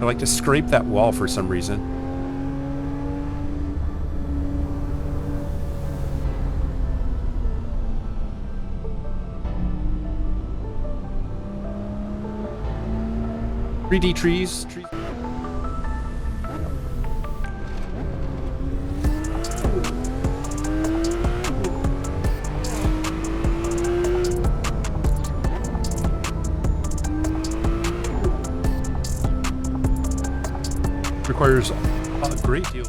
I like to scrape that wall for some reason. "3D trees. Requires a great deal.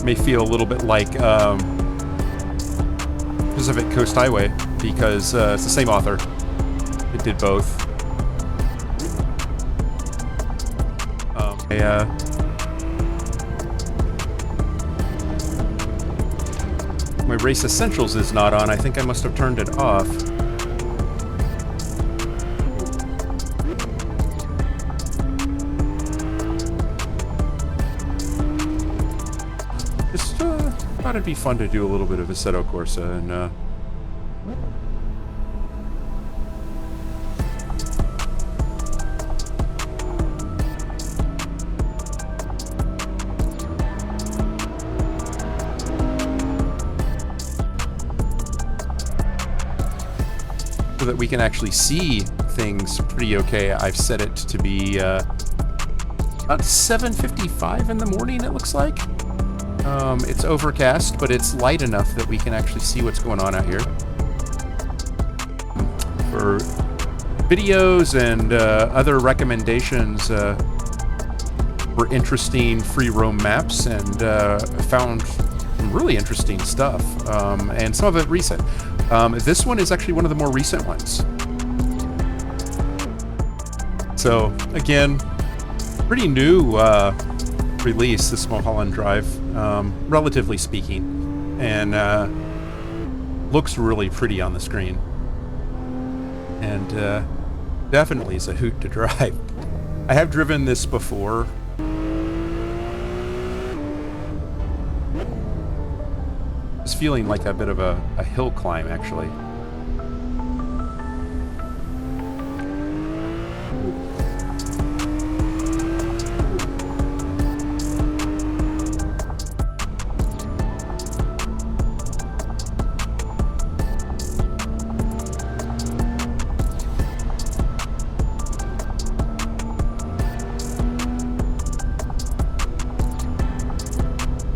May feel a little bit like Pacific Coast Highway, because it's the same author. It did both. My Race Essentials is not on. I think I must have turned it off. Just thought it'd be fun to do a little bit of Assetto Corsa, and so that we can actually see things pretty okay. I've set it to be about 7:55 in the morning, it looks like. It's overcast, but it's light enough that we can actually see what's going on out here. For videos and other recommendations for interesting free roam maps, and found some really interesting stuff, and some of it recent. This one is actually one of the more recent ones. So again, pretty new release, this Mulholland Drive, relatively speaking, and looks really pretty on the screen, and definitely is a hoot to drive. I have driven this before. It's feeling like a bit of a hill climb, actually.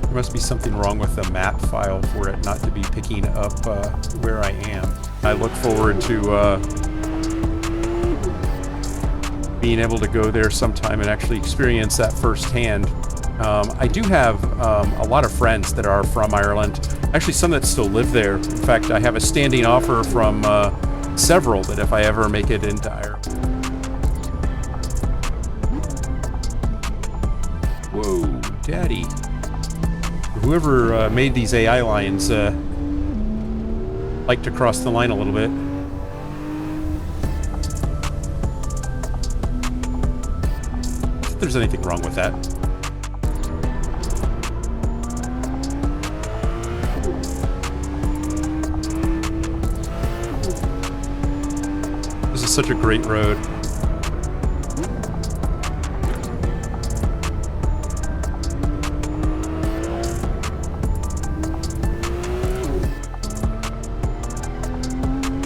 There must be something wrong with the map file for it not to be picking up where I am. I look forward to being able to go there sometime and actually experience that firsthand. I do have a lot of friends that are from Ireland, actually some that still live there. In fact, I have a standing offer from several that if I ever make it into Ireland. Whoa, daddy. Whoever made these AI lines like to cross the line a little bit. If there's anything wrong with that. This is such a great road.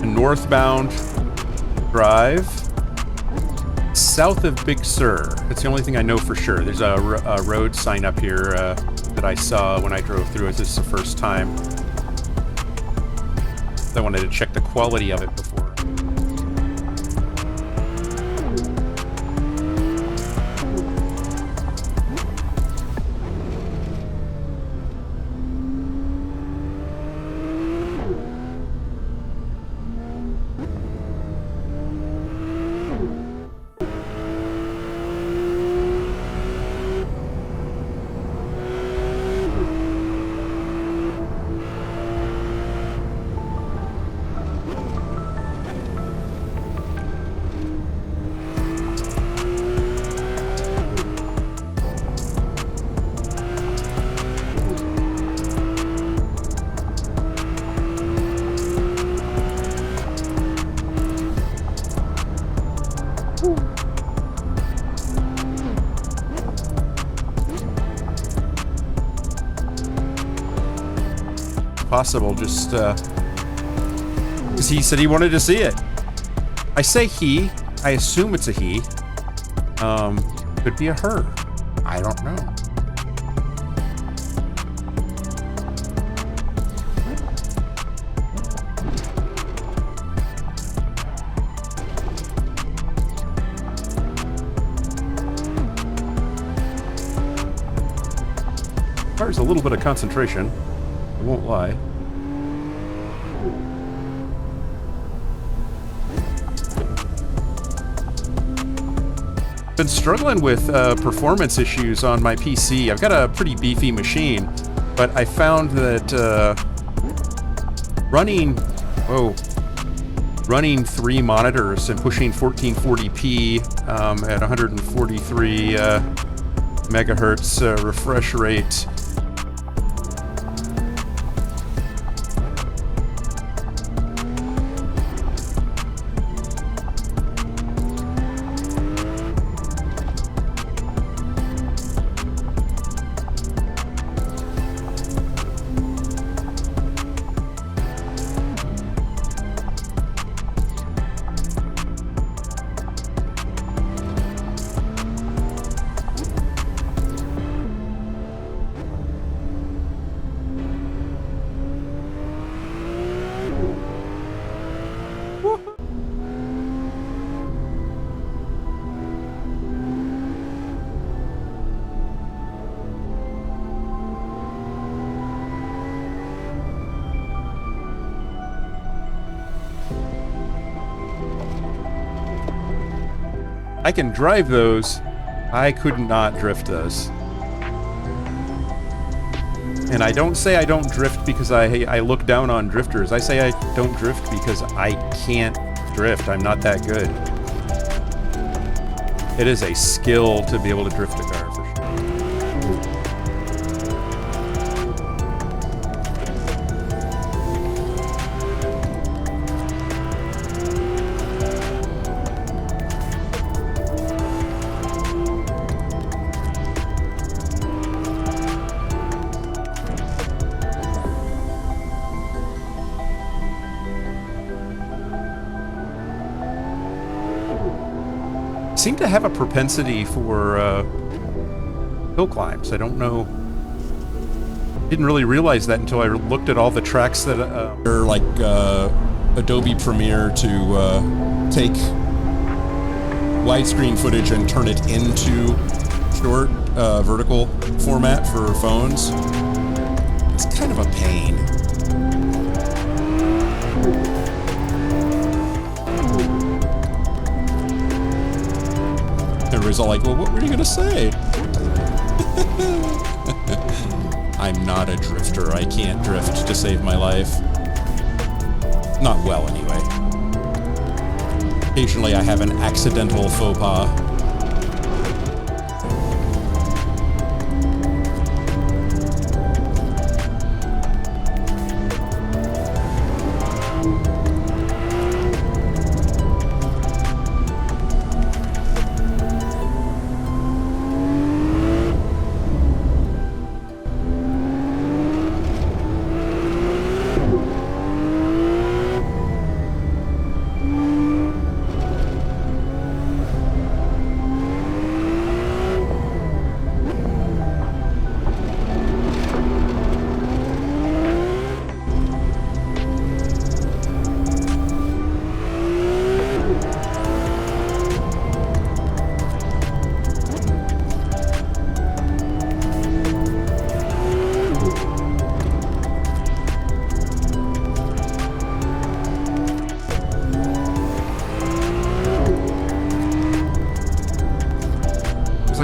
Northbound drive south of Big Sur. That's the only thing I know for sure. There's a road sign up here that I saw when I drove through it. This is the first time. I wanted to check the quality of it before. possible, just because he said he wanted to see it. I say he. I assume it's a he. Could be a her. I don't know. Requires a little bit of concentration. I won't lie. Been struggling with performance issues on my PC. I've got a pretty beefy machine, but I found that running 3 monitors and pushing 1440p at 143 megahertz refresh rate. I can drive those. I could not drift those. And I don't say I don't drift because I look down on drifters. I say I don't drift because I can't drift. I'm not that good. It is a skill to be able to drift a car, for sure. Seem to have a propensity for hill climbs. I don't know. Didn't really realize that until I looked at all the tracks that are like Adobe Premiere to take widescreen footage and turn it into short vertical format for phones. It's kind of a pain. Everybody's all like, well, what were you going to say? I'm not a drifter. I can't drift to save my life. Not well, anyway. Occasionally I have an accidental faux pas.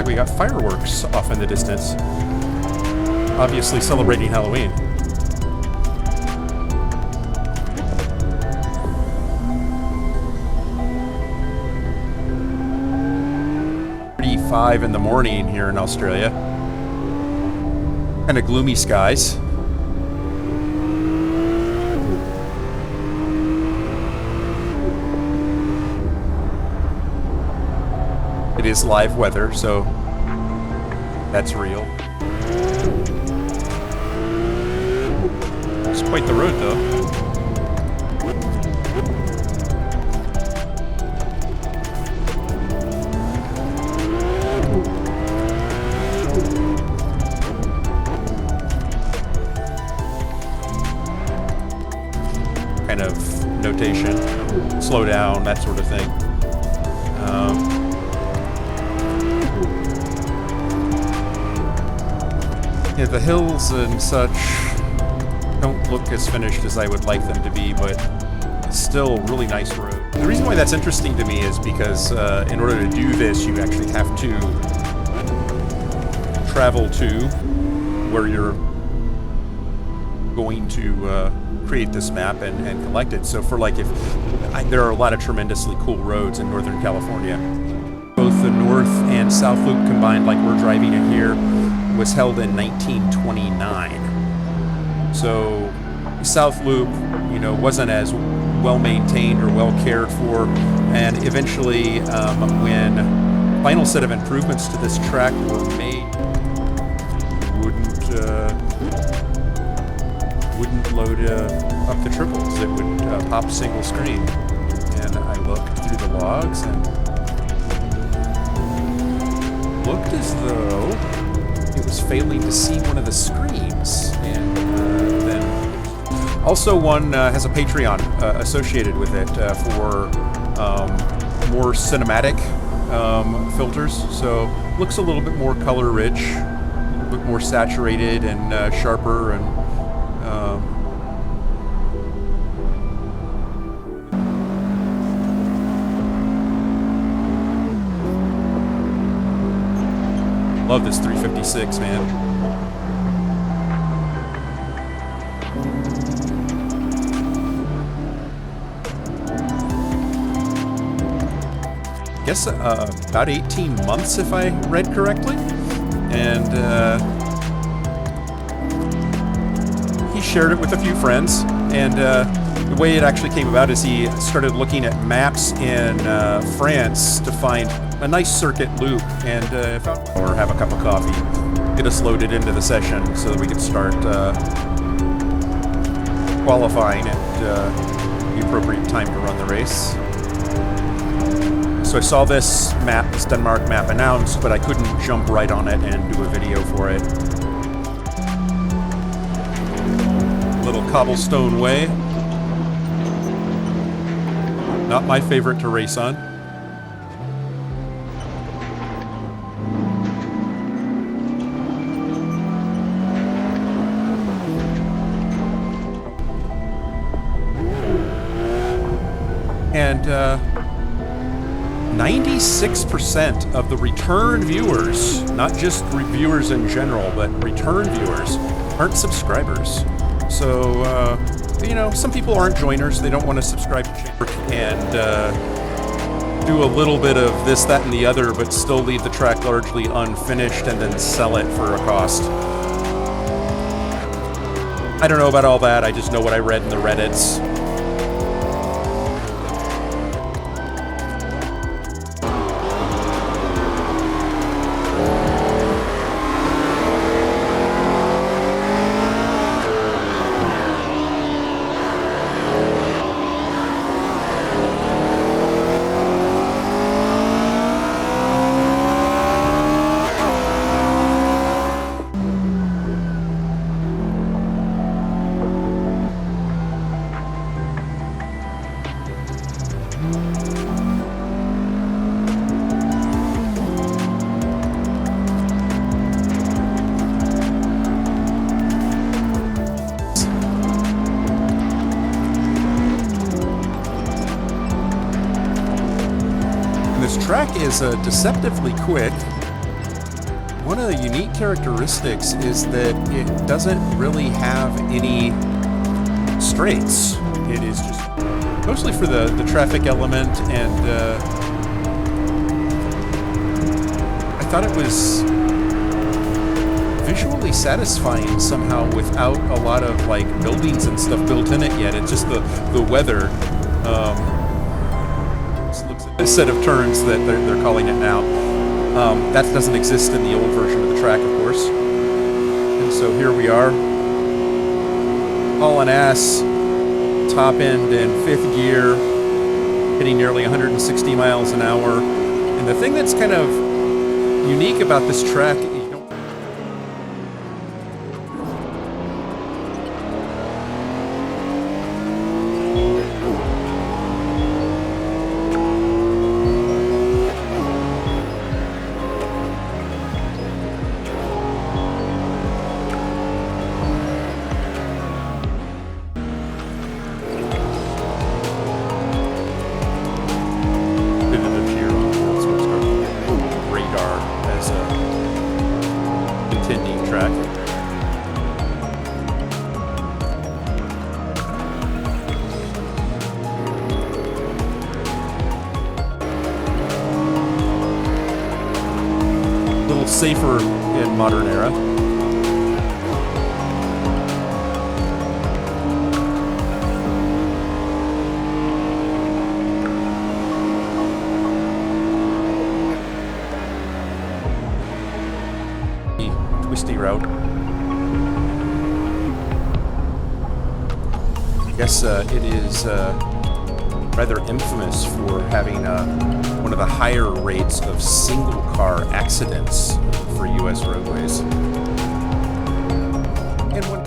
We got fireworks off in the distance. Obviously celebrating Halloween. .5 in the morning here in Australia. Kind of gloomy skies. It is live weather, so that's real. It's quite the road, though. Kind of notation, slow down, that sort of thing. Yeah, the hills and such don't look as finished as I would like them to be, but it's still a really nice road. The reason why that's interesting to me is because in order to do this, you actually have to travel to where you're going to create this map and collect it. So for like, there are a lot of tremendously cool roads in Northern California. Both the North and South Loop combined, like we're driving it here, was held in 1929. So South Loop, you know, wasn't as well maintained or well cared for, and eventually when final set of improvements to this track were made, wouldn't load up the triples. It would pop single screen. And I looked through the logs and looked as though it was failing to see one of the screens. And then also one has a Patreon associated with it for more cinematic filters. So looks a little bit more color rich, a little bit more saturated and sharper, and love this 356, man. I guess about 18 months, if I read correctly. And he shared it with a few friends. And the way it actually came about is he started looking at maps in France to find a nice circuit loop, and found, or have a cup of coffee, get us loaded into the session so that we could start qualifying at the appropriate time to run the race. So I saw this map, this Denmark map announced, but I couldn't jump right on it and do a video for it. Little cobblestone way. Not my favorite to race on. And 96% of the return viewers, not just reviewers in general, but return viewers, aren't subscribers. So, you know, some people aren't joiners. They don't want to subscribe to channel and do a little bit of this, that, and the other, but still leave the track largely unfinished and then sell it for a cost. I don't know about all that. I just know what I read in the Reddits. This track is deceptively quick. One of the unique characteristics is that it doesn't really have any straights. It is just mostly for the traffic element, and I thought it was visually satisfying somehow without a lot of like buildings and stuff built in it yet. It's just the weather. This set of turns that they're calling it now, that doesn't exist in the old version of the track, of course. And so here we are, hauling ass, top end in 5th gear, hitting nearly 160 miles an hour. And the thing that's kind of unique about this track, you don't appear on the sports car radar as a contending track. A little safer in modern era. Twisty route. I guess it is rather infamous for having one of the higher rates of single-car accidents for U.S. roadways. And one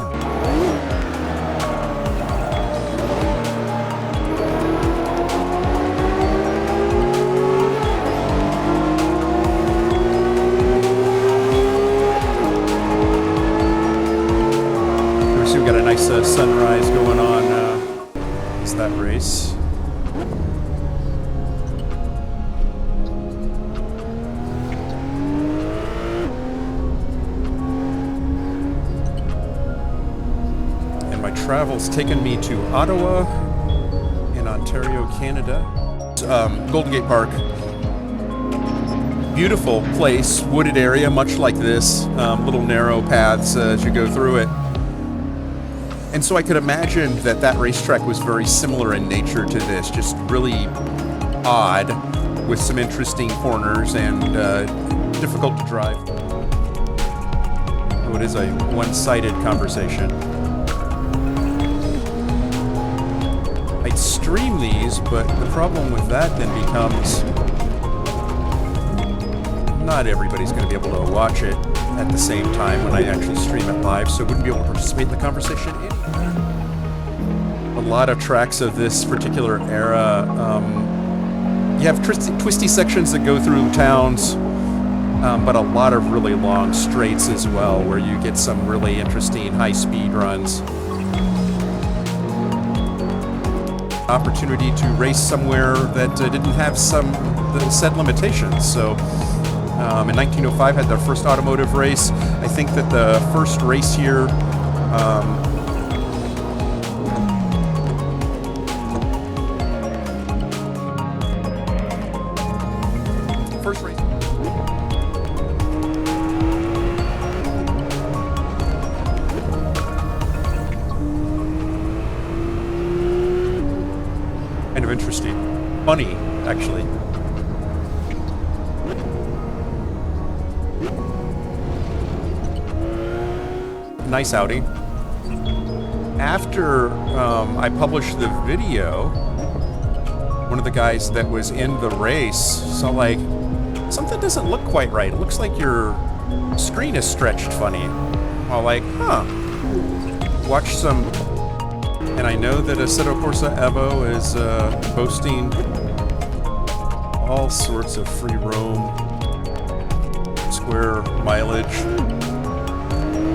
we've got a nice sunrise going on. It's that race. And my travel's taken me to Ottawa in Ontario, Canada. Golden Gate Park. Beautiful place, wooded area, much like this. Little narrow paths as you go through it. And so I could imagine that that racetrack was very similar in nature to this, just really odd, with some interesting corners and difficult to drive. Oh, it is a one-sided conversation. I'd stream these, but the problem with that then becomes not everybody's going to be able to watch it at the same time when I actually stream it live, so wouldn't be able to participate in the conversation anyway. A lot of tracks of this particular era, you have twisty sections that go through towns, but a lot of really long straights as well, where you get some really interesting high-speed runs. Opportunity to race somewhere that didn't have some the set limitations, so in 1905 had their first automotive race. I think that the first race here kind of interesting. Funny, actually. Nice outing. After I published the video, one of the guys that was in the race saw like, something doesn't look quite right. It looks like your screen is stretched funny. I'm like, huh. Watch some, and I know that Assetto Corsa Evo is boasting all sorts of free roam, square mileage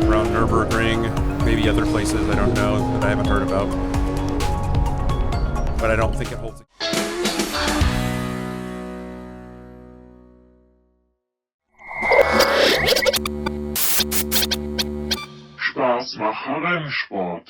around Nürburgring, maybe other places I don't know that I haven't heard about, but I don't think it holds. Spaß mache Rennsport.